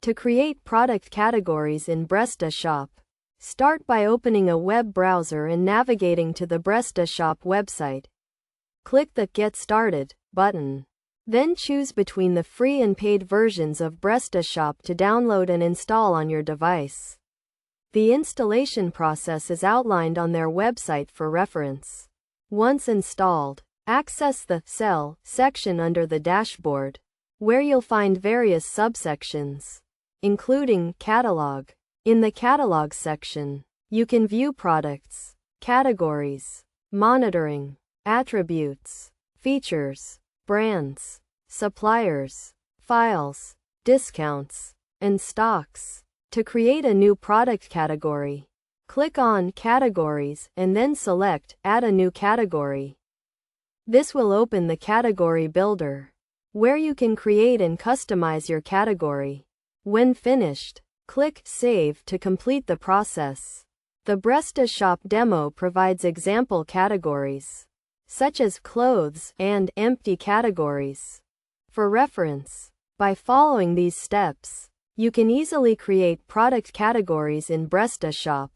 To create product categories in Prestashop, start by opening a web browser and navigating to the Prestashop website. Click the Get Started button. Then choose between the free and paid versions of Prestashop to download and install on your device. The installation process is outlined on their website for reference. Once installed, access the Sell section under the dashboard, where you'll find various subsections, including Catalog. In the Catalog section, you can view products, categories, monitoring, attributes, features, brands, suppliers, files, discounts, and stocks. To create a new product category, click on Categories and then select Add a new category. This will open the Category Builder, where you can create and customize your category. When finished, click Save to complete the process. The Prestashop demo provides example categories, such as clothes and empty categories, for reference. By following these steps, you can easily create product categories in Prestashop.